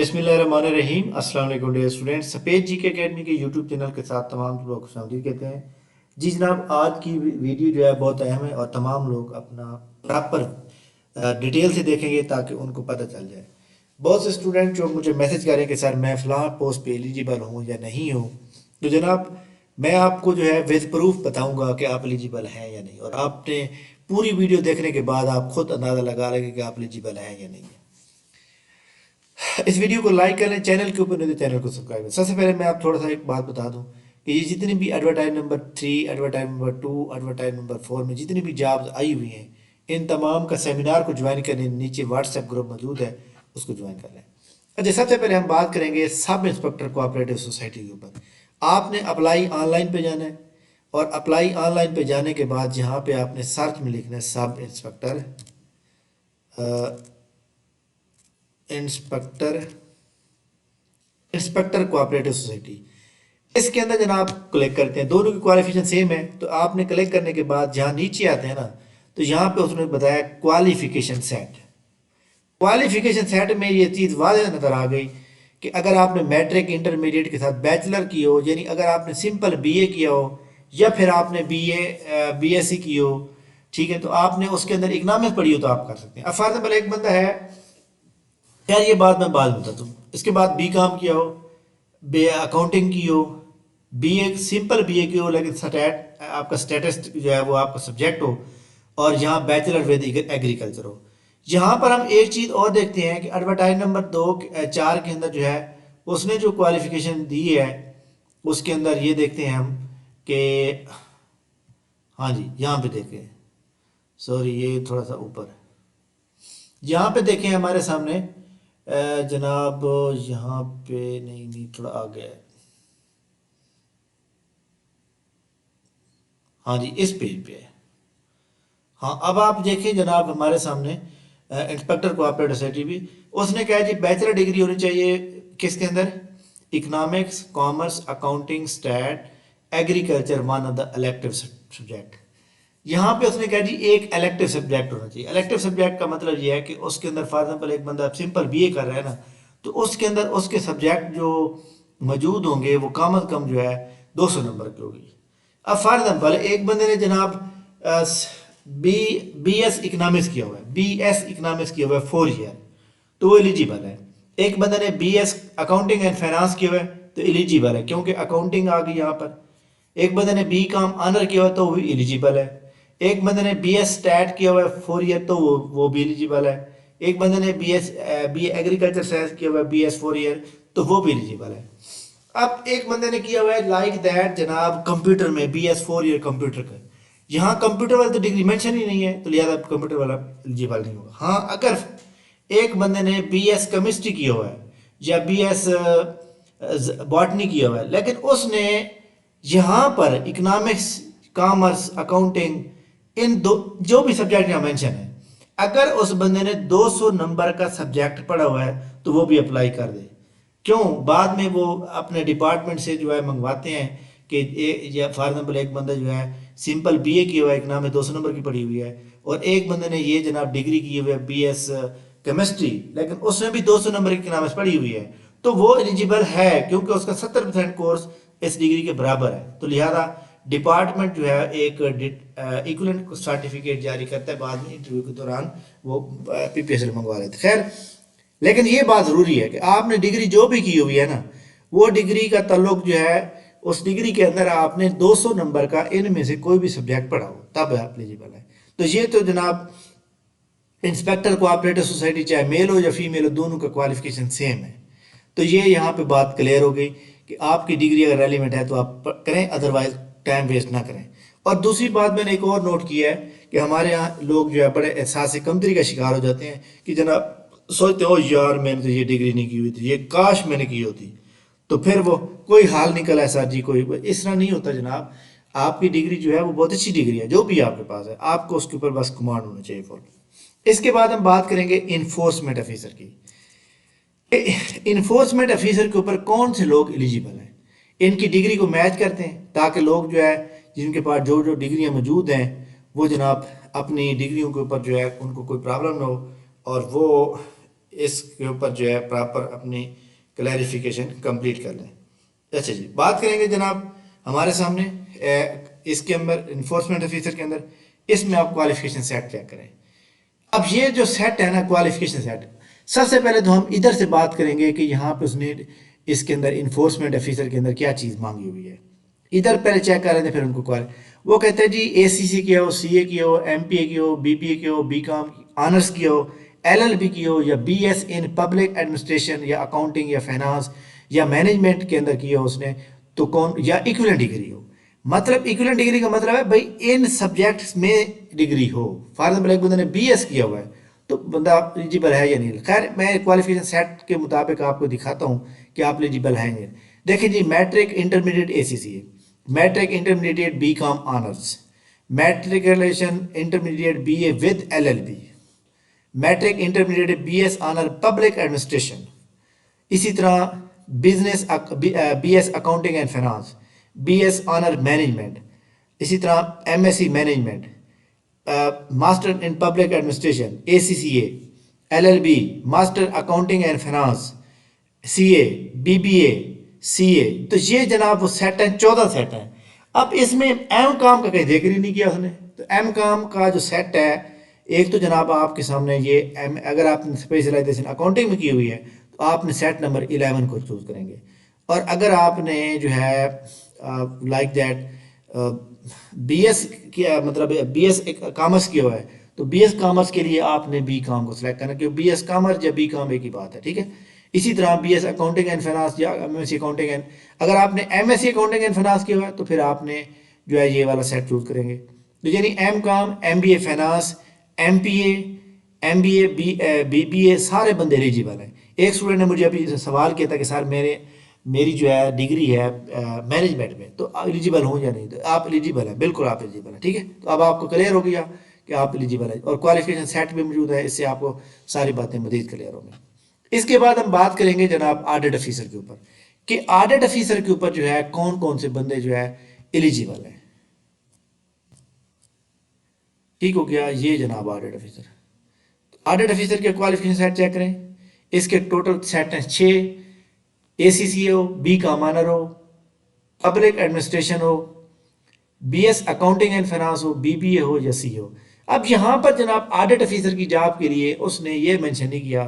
बिस्मिल्लाहिर्रहमानिर्रहीम। अस्सलाम वालेकुम डियर स्टूडेंट्स। सफ़ेद जी के अकेडमी के यूट्यूब चैनल के साथ तमाम लोग को खुशामदीद कहते हैं। जी जनाब, आज की वीडियो जो है बहुत अहम है और तमाम लोग अपना प्रॉपर डिटेल से देखेंगे ताकि उनको पता चल जाए। बहुत से स्टूडेंट जो मुझे मैसेज करें कि सर मैं फ़लाँ पोस्ट पे एलिजिबल हूँ या नहीं हूँ, तो जनाब मैं आपको जो है विद प्रूफ बताऊंगा कि आप एलिजिबल हैं या नहीं, और आपने पूरी वीडियो देखने के बाद आप खुद अंदाज़ा लगा लेंगे कि आप एलिजिबल हैं या नहीं है। इस वीडियो को लाइक करें, चैनल के ऊपर नहीं तो चैनल को सब्सक्राइब करें। सबसे पहले मैं आप थोड़ा सा एक बात बता दूं कि ये जितनी भी advertise number 3, advertise number 2, advertise number 4 में जितनी भी जॉब्स आई हुई हैं, इन तमाम का सेमिनार को ज्वाइन करने नीचे व्हाट्सएप ग्रुप मौजूद है, उसको ज्वाइन कर लें। अच्छा, सबसे पहले हम बात करेंगे सब इंस्पेक्टर कोऑपरेटिव सोसाइटी के ऊपर। आपने अप्लाई ऑनलाइन पे जाना है, और अप्लाई ऑनलाइन पे जाने के बाद यहाँ पे आपने सर्च में लिखना है sub inspector inspector inspector cooperative society. इसके अंदर जनाब क्लिक करते हैं, दोनों की क्वालिफिकेशन सेम है। तो आपने क्लिक करने के बाद जहाँ नीचे आते हैं ना, तो यहाँ पे उसने बताया क्वालिफिकेशन सेट। क्वालिफिकेशन सेट में ये चीज़ वाज़ेह नज़र आ गई कि अगर आपने मैट्रिक इंटरमीडिएट के साथ बैचलर की हो, यानी अगर आपने सिंपल बीए किया हो या फिर आपने बीएससी की हो, ठीक है, तो आपने उसके अंदर इकनॉमिक्स पढ़ी हो तो आप कर सकते हैं। अब फॉर एग्जाम्पल एक बंदा है, खैर ये बात मैं बाद में बताता हूँ, इसके बाद बी काम किया हो, बी अकाउंटिंग की हो, बी ए सिंपल बी ए की हो लेकिन स्टैट आपका स्टेटस जो है वो आपका सब्जेक्ट हो, और यहाँ बैचलर विद एग्रीकल्चर हो। यहाँ पर हम एक चीज़ और देखते हैं कि एडवर्टाइज नंबर 4 के अंदर जो है उसने जो क्वालिफिकेशन दी है उसके अंदर ये देखते हैं हम कि, हाँ जी यहाँ पे देखें, सॉरी ये थोड़ा सा ऊपर है, यहाँ पे देखें हमारे सामने जनाब, यहाँ पे नहीं नहीं थोड़ा आगे है, हाँ जी इस पेज पे है। हाँ, अब आप देखें जनाब हमारे सामने इंस्पेक्टर कोऑपरेटिव सोसाइटी भी उसने कहा जी बैचलर डिग्री होनी चाहिए किसके अंदर, economics, commerce, accounting, stat, agriculture, one of the elective subject. यहाँ पे उसने कहा जी एक इलेक्टिव सब्जेक्ट होना चाहिए। इलेक्टिव सब्जेक्ट का मतलब ये है कि उसके अंदर फॉर एग्जाम्पल एक बंदा सिंपल बीए कर रहा है ना, तो उसके अंदर उसके सब्जेक्ट जो मौजूद होंगे वो कम अज कम जो है 200 नंबर की होगी। अब फॉर एग्जाम्पल एक बंदे ने जनाब बी बी एस इकनॉमिक्स किया हुआ है, बी एस इकनॉमिक्स किया हुआ है 4 ईयर, तो वो एलिजिबल है। एक बंदे ने B S accounting and finance किया हुआ है तो एलिजिबल है क्योंकि अकाउंटिंग आ गई यहाँ पर। एक बंदे ने बी काम ऑनर किया हुआ है तो वो भी एलिजिबल है। एक बंदे ने बी एस स्टैट किया हुआ है 4 ईयर तो वो भी एलिजिबल है। एक बंदे ने बी एग्रीकल्चर साइंस किया हुआ है बी एस 4 ईयर तो वो भी एलिजिबल है। अब एक बंदे ने किया हुआ है लाइक दैट जनाब कंप्यूटर में बी एस 4 ईयर कंप्यूटर का, यहाँ कंप्यूटर वाला तो डिग्री मेंशन ही नहीं है तो लिहाजा कंप्यूटर वाला एलिजिबल नहीं होगा। हाँ, अगर एक बंदे ने बी एस केमिस्ट्री किया हुआ है या बी एस बॉटनी किया हुआ है लेकिन उसने यहाँ पर इकोनॉमिक्स, कॉमर्स, अकाउंटिंग, इन दो जो भी सब्जेक्ट यहाँ मेंशन है, अगर उस बंदे ने 200 नंबर का सब्जेक्ट पढ़ा हुआ है तो वो भी अप्लाई कर दे। क्यों, बाद में वो अपने डिपार्टमेंट से जो है मंगवाते हैं कि फॉर एग्जाम्पल एक बंदा जो है सिंपल बीए किया हुआ है, एक नाम है 200 नंबर की पढ़ी हुई है, और एक बंदे ने ये जनाब डिग्री की हुई है बी एस केमिस्ट्री लेकिन उसमें भी 200 नंबर की नाम पढ़ी हुई है, तो वो एलिजिबल है क्योंकि उसका 70% कोर्स इस डिग्री के बराबर है। तो लिहाजा डिपार्टमेंट जो है एक इक्विवेलेंट सर्टिफिकेट जारी करता है, बाद में इंटरव्यू के दौरान वो पीपीएस मंगवा लेते। खैर, लेकिन ये बात ज़रूरी है कि आपने डिग्री जो भी की हुई है ना, वो डिग्री का ताल्लुक जो है उस डिग्री के अंदर आपने 200 नंबर का इनमें से कोई भी सब्जेक्ट पढ़ा हो तब आप एलिजिबल है। तो ये तो जनाब इंस्पेक्टर कोऑपरेटिव सोसाइटी चाहे मेल हो या फीमेल हो, दोनों का क्वालिफिकेशन सेम है। तो ये यहाँ पे बात क्लियर हो गई कि आपकी डिग्री अगर रेलिवेंट है तो आप करें, अदरवाइज टाइम वेस्ट ना करें। और दूसरी बात मैंने एक और नोट किया है कि हमारे यहाँ लोग जो है बड़े एहसास कमतरी का शिकार हो जाते हैं कि जनाब सोचते हो यार मैंने तो ये डिग्री नहीं की हुई थी, ये काश मैंने की होती, तो फिर वो कोई हाल निकला है सर जी, कोई इस तरह नहीं होता जनाब। आपकी डिग्री जो है वो बहुत अच्छी डिग्री है, जो भी आपके पास है आपको उसके ऊपर बस कमांड होना चाहिए फॉर। इसके बाद हम बात करेंगे इन्फोर्समेंट ऑफिसर की। इन्फोर्समेंट ऑफिसर के ऊपर कौन से लोग एलिजिबल हैं, इनकी डिग्री को मैच करते हैं ताकि लोग जो है जिनके पास जो जो डिग्रियां मौजूद हैं वो जनाब अपनी डिग्रियों के ऊपर जो है उनको कोई प्रॉब्लम ना हो और वो इसके ऊपर जो है प्रॉपर अपनी क्लैरिफिकेशन कंप्लीट कर लें। अच्छा जी, बात करेंगे जनाब हमारे सामने इसके अंदर इन्फोर्समेंट ऑफिसर के अंदर, इसमें आप क्वालिफिकेशन सेट चेक करें। अब ये जो सेट है ना क्वालिफिकेशन सेट, सबसे पहले तो हम इधर से बात करेंगे कि यहाँ पे उसने इसके अंदर इन्फोर्समेंट ऑफिसर के अंदर क्या चीज़ मांगी हुई है। इधर पहले चेक कर रहे थे, फिर उनको वो कहते हैं जी एसीसी किया हो, सीए किया हो, एमपीए किया हो, बीपीए किया हो, बीकॉम ऑनर्स किया हो, एलएलबी की हो, या बीएस इन पब्लिक एडमिनिस्ट्रेशन या अकाउंटिंग या फाइनेंस या मैनेजमेंट के अंदर किया हो उसने, तो कौन, या इक्विवेलेंट डिग्री हो। मतलब इक्विवेलेंट डिग्री का मतलब है भाई इन सब्जेक्ट्स में डिग्री हो। फॉर एग्जाम्पल एक बंदे ने बीएस किया हुआ है तो बंदा एलिजिबल है या नहीं। खैर मैं क्वालिफिकेशन सेट के मुताबिक आपको दिखाता हूँ कि आप एलिजिबल हैं या नहीं। देखिए जी, मैट्रिक इंटरमीडिएट एसीसी है, matric intermediate BCom honours, matriculation intermediate BA with LLB, matric intermediate BS honour public administration, इसी तरह business BS accounting and finance, BS honour management, इसी तरह MSc management, master in public administration ACCA, LLB, master accounting and finance, CA, BBA, CA. तो ये जनाब वो set हैं, 14 set हैं। अब इसमें एम काम का कहीं जिक्र ही नहीं किया उसने। तो एम काम का जो सेट है, एक तो जनाब आपके सामने ये एम, अगर आपने स्पेशलाइजेशन अकाउंटिंग में की हुई है तो आपने सेट नंबर 11 को चूज करेंगे। और अगर आपने जो है लाइक दैट बीएस किया, मतलब बीएस कॉमर्स किया हुआ है, तो बीएस कॉमर्स के लिए आपने बी कॉम को सिलेक्ट करना, क्योंकि बीएस कॉमर्स या बी कॉम एक ही बात है, ठीक है। इसी तरह बीएस अकाउंटिंग एंड फाइनेंस या एमएससी अकाउंटिंग एंड, अगर आपने एमएससी अकाउंटिंग एंड फाइनेंस किया हुआ है तो फिर आपने जो है ये वाला सेट चूज करेंगे। तो यानी M com, MBA finance, MPA, MBA, BBA, सारे बंदे एलिजिबल हैं। एक स्टूडेंट ने मुझे अभी सवाल किया था कि सर मेरी जो है डिग्री है मैनेजमेंट में, तो एलिजिबल हूँ या नहीं। तो आप एलिजिबल हैं, बिल्कुल आप एलिजिबल हैं, ठीक है। तो अब आपको क्लियर हो गया कि आप एलिजिबल हैं, और क्वालिफिकेशन सेट भी मौजूद है, इससे आपको सारी बातें मजीद क्लियर होंगी। इसके बाद हम बात करेंगे जनाब ऑडिट ऑफिसर के ऊपर, कि ऑडिट ऑफिसर के ऊपर जो है कौन कौन से बंदे जो है एलिजिबल हैं। ठीक हो गया, ये जनाब ऑडिट ऑफिसर। ऑडिट ऑफिसर के क्वालिफिकेशन सेट चेक करें, इसके टोटल सेट हैं 6, एसीसी हो, बी का मानर हो, पब्लिक एडमिनिस्ट्रेशन हो, बीएस अकाउंटिंग एंड फाइनेंस हो, बीबीए हो या सी हो। अब यहाँ पर जनाब ऑडिट ऑफिसर की जॉब के लिए उसने ये मेंशन नहीं किया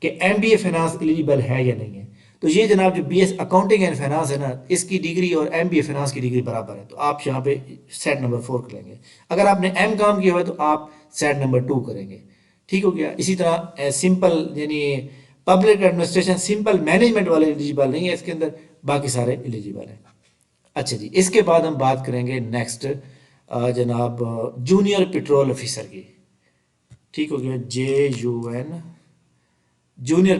कि एमबीए फाइनेंस एलिजिबल है या नहीं है। तो ये जनाब जो बीएस अकाउंटिंग एंड फाइनेंस है ना, इसकी डिग्री और एमबीए फाइनेंस की डिग्री बराबर है, तो आप यहाँ पे सेट नंबर 4 करेंगे। अगर आपने एम काम किया हुआ है तो आप सेट नंबर 2 करेंगे। ठीक हो गया। इसी तरह सिंपल यानी पब्लिक एडमिनिस्ट्रेशन सिंपल मैनेजमेंट वाले एलिजिबल नहीं है इसके अंदर, बाकी सारे एलिजिबल हैं। अच्छा जी, इसके बाद हम बात करेंगे नेक्स्ट जनाब जूनियर पेट्रोल ऑफिसर की। ठीक हो गया, JUN जूनियर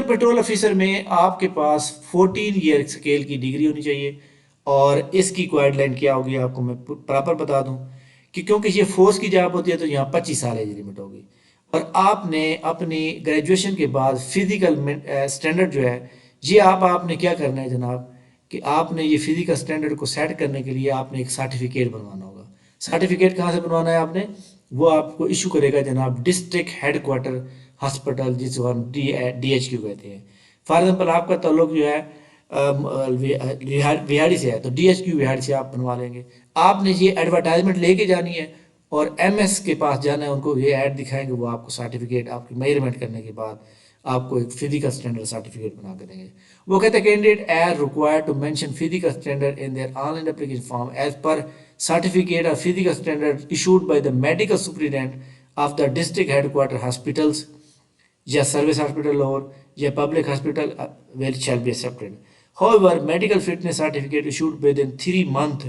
पेट्रोल ऑफिसर में आपके पास 14 ईयर स्केल की डिग्री होनी चाहिए। और इसकी गाइडलाइन क्या होगी आपको मैं प्रॉपर बता दूं कि क्योंकि ये फोर्स की जॉब होती है तो यहाँ 25 साल एज लिमिट होगी। और आपने अपनी ग्रेजुएशन के बाद फिजिकल स्टैंडर्ड जो है ये आपने क्या करना है जनाब, कि आपने ये फिजिकल स्टैंडर्ड को सेट करने के लिए आपने एक सर्टिफिकेट बनवाना होगा। सर्टिफिकेट कहाँ से बनवाना है आपने, वो आपको इशू करेगा जनाब डिस्ट्रिक्ट हेडक्वार्टर हॉस्पिटल, जिसको हम DHQ कहते हैं। फॉर एग्जाम्पल आपका ताल्लुक जो है विहाड़ी से है तो DHQ विहाड़ी से आप बनवा लेंगे। आपने ये एडवर्टाइजमेंट लेके जानी है और MS के पास जाना है, उनको ये ऐड दिखाएंगे, वो आपको सर्टिफिकेट आपकी मेजरमेंट करने के बाद आपको एक फिजिकल स्टैंडर्ड सर्टिफिकेट बना के देंगे। वो कहते हैं candidate are required to mention physical standard in their online application form as per certificate और physical standard issued by the medical superintendent of the district headquarter hospitals या सर्विस हॉस्पिटल और या public hospital which shall be accepted. However, medical fitness certificate issued within 3 months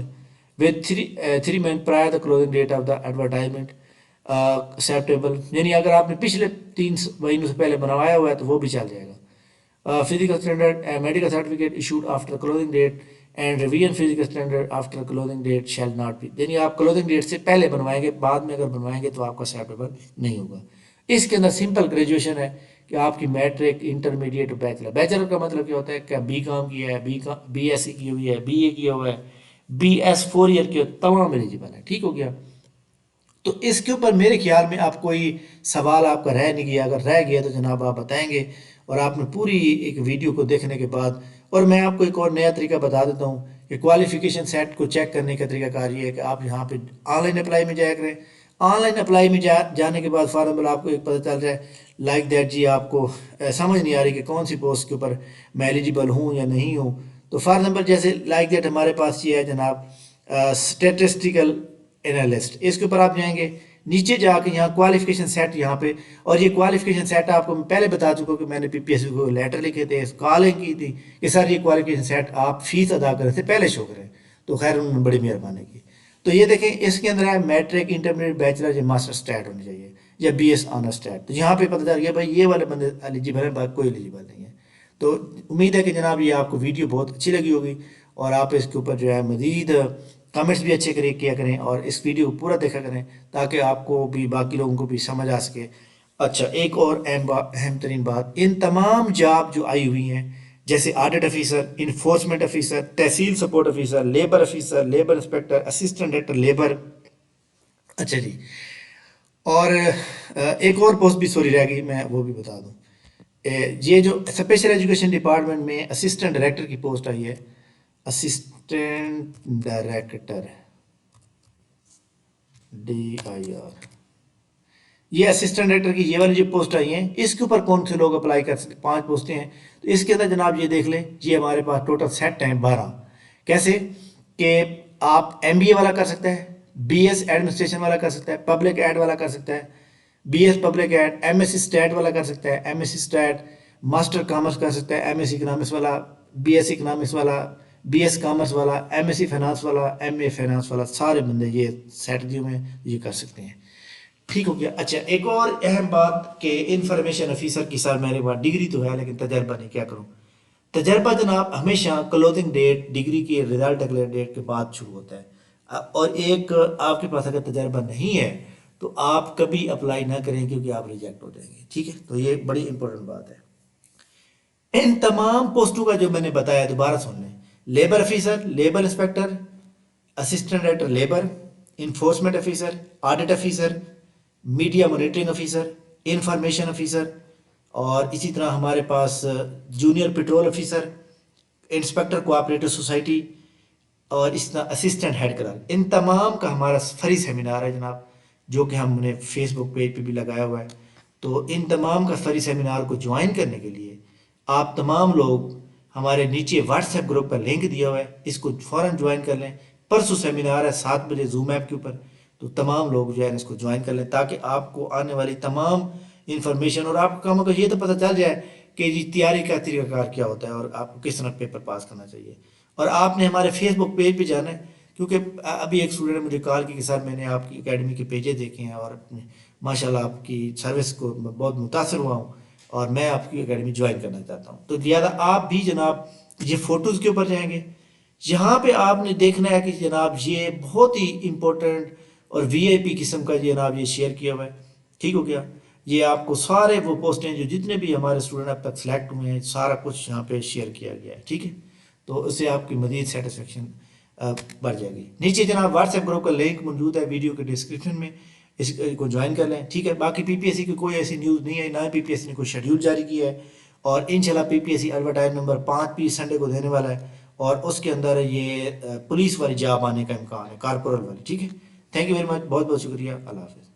with 3 months prior the closing date of the advertisement acceptable. यानी अगर आपने पिछले 3 महीनों से पहले बनवाया हुआ है तो वो भी चल जाएगा। Physical standard medical certificate issued after closing date and revision physical standard after closing date shall not be, यानी आप क्लोजिंग डेट से पहले बनवाएंगे, बाद में अगर बनवाएंगे तो आपका एक्सेप्टेबल नहीं होगा। इसके अंदर सिंपल ग्रेजुएशन है कि आपकी मैट्रिक इंटरमीडिएट बैचलर, बैचलर का मतलब क्या होता है, क्या BCom किया है, BSc की हुई है, BA किया हुआ है, BS 4 ईयर की तमाम एलिजिबल है। ठीक हो गया। तो इसके ऊपर मेरे ख्याल में आप कोई सवाल आपका रह नहीं गया, अगर रह गया तो जनाब आप बताएंगे। और आपने पूरी एक वीडियो को देखने के बाद, और मैं आपको एक और नया तरीका बता देता हूँ कि क्वालिफिकेशन सेट को चेक करने का तरीकाकार ये है कि आप यहाँ पे ऑनलाइन अप्लाई में जाया करें। ऑनलाइन अप्लाई में जाने के बाद फॉर एग्जाम्पल आपको एक पता चल जाए लाइक दैट जी, आपको समझ नहीं आ रही कि कौन सी पोस्ट के ऊपर मैं एलिजिबल हूँ या नहीं हूँ। तो फॉर एग्जाम्पल जैसे लाइक दैट हमारे पास ये है जनाब स्टेटिस्टिकल एनालिस्ट, इसके ऊपर आप जाएंगे, नीचे जाके यहाँ क्वालिफिकेशन सेट यहाँ पे, और ये क्वालिफिकेशन सेट आपको मैं पहले बता चुका हूँ कि मैंने पीपीएससी को लेटर लिखे थे, कॉलिंग की थी कि सर ये क्वालिफिकेशन सेट आप फीस अदा करने से पहले शो करें। तो खैर उन्होंने बड़ी मेहरबानी की। तो ये देखें इसके अंदर है मैट्रिक, इंटरमीडिएट, बैचलर या मास्टर स्टैट होनी चाहिए या बीएस ऑनर्स स्टैट। तो यहाँ पे पता चल गया भाई ये वाले बंदे एलिजिबल है, बाकी कोई एलिजिबल नहीं है। तो उम्मीद है कि जनाब ये आपको वीडियो बहुत अच्छी लगी होगी और आप इसके ऊपर जो है मज़ीद कमेंट्स भी अच्छे किया करें और इस वीडियो को पूरा देखा करें ताकि आपको भी बाकी लोगों को भी समझ आ सके। अच्छा, एक और अहम तरीन बात, इन तमाम जॉब जो आई हुई हैं जैसे audit officer, enforcement officer, tehsil support officer, labour officer, labour inspector, assistant director labour, अच्छा जी, और एक और पोस्ट भी सॉरी रह गई, मैं वो भी बता दूं। ये जो स्पेशल एजुकेशन डिपार्टमेंट में असिस्टेंट डायरेक्टर की पोस्ट आई है, असिस्टेंट डायरेक्टर DIR, ये असिस्टेंट डायरेक्टर की ये वाली जो पोस्ट आई है इसके ऊपर कौन से लोग अप्लाई कर सकते, 5 पोस्टें हैं। तो इसके अंदर जनाब ये देख लें, ये हमारे पास टोटल सेट हैं 12। कैसे कि आप MBA वाला कर सकता है, BS एडमिनिस्ट्रेशन वाला कर सकता है, पब्लिक एड वाला कर सकता है, BS public ad, MSc stat वाला कर सकता है, MSc स्टैट, मास्टर कॉमर्स कर सकता है, MSc इकोनॉमिक्स वाला, BS इकोनॉमिक्स वाला, BS कॉमर्स वाला, MSc फाइनेंस वाला, MA फाइनेंस वाला, सारे बंदे ये सेट दिए हुए हैं, ये कर सकते हैं। ठीक हो गया। अच्छा, एक और अहम बात कि इंफॉर्मेशन ऑफिसर की सर मेरे पास डिग्री तो है लेकिन तजर्बा नहीं, क्या करूं। तजर्बा जनाब हमेशा क्लोजिंग डेट, डिग्री की रिजल्ट डिक्लेयर डेट के बाद शुरू होता है। और एक आपके पास अगर तजर्बा नहीं है तो आप कभी अप्लाई ना करें क्योंकि आप रिजेक्ट हो जाएंगे। ठीक है, तो ये बड़ी इंपॉर्टेंट बात है। इन तमाम पोस्टों का जो मैंने बताया दोबारा सुन लें, labour officer, labour inspector, assistant director labour, enforcement officer, audit officer, media monitoring officer, information officer, और इसी तरह हमारे पास junior patrol officer, inspector cooperative society, और इस तरह असिस्टेंट हेड क्लर्क। इन तमाम का हमारा फ्री सेमिनार है जनाब, जो कि हमने फेसबुक पेज पे भी लगाया हुआ है। तो इन तमाम का फ्री सेमिनार को ज्वाइन करने के लिए आप तमाम लोग हमारे नीचे व्हाट्सएप ग्रुप का लिंक दिया हुआ है, इसको फ़ौरन ज्वाइन कर लें। परसों सेमिनार है 7 बजे जूम ऐप के ऊपर, तो तमाम लोग जो है इसको ज्वाइन कर लें ताकि आपको आने वाली तमाम इंफॉर्मेशन और आपको कामों को ये तो पता चल जाए कि जी तैयारी का तरीकाकार क्या होता है और आपको किस तरह पेपर पास करना चाहिए। और आपने हमारे फेसबुक पेज पे जाना है, क्योंकि अभी एक स्टूडेंट ने मुझे कॉल की कि सर मैंने आपकी एकेडमी के पेजेस देखे हैं और माशाल्लाह आपकी सर्विस को मैं बहुत मुतासर हुआ हूँ और मैं आपकी एकेडमी ज्वाइन करना चाहता हूँ। तो लिहाजा आप भी जनाब ये फ़ोटोज़ के ऊपर जाएंगे, यहाँ पे आपने देखना है कि जनाब ये बहुत ही इम्पोर्टेंट और VIP किस्म का जनाब ये शेयर किया हुआ है। ठीक हो गया, ये आपको सारे वो पोस्टें जो जितने भी हमारे स्टूडेंट अब तक सिलेक्ट हुए हैं सारा कुछ यहाँ पे शेयर किया गया है। ठीक है, तो उससे आपकी मज़ीद सेटिस्फेक्शन बढ़ जाएगी। नीचे जनाब व्हाट्सएप ग्रुप का लिंक मौजूद है वीडियो के डिस्क्रिप्शन में, इसको ज्वाइन कर लें। ठीक है, बाकी PPSC की कोई ऐसी न्यूज़ नहीं है, ना PPSC ने कोई शेड्यूल जारी किया है, और इंशाल्लाह PPSC एडवर्टाइज नंबर 5 भी संडे को देने वाला है और उसके अंदर ये पुलिस वाली जॉब आने का इम्कान है, कारपोरल वाली। ठीक है, थैंक यू वेरी मच, बहुत बहुत शुक्रिया, अल्लाह हाफिज़।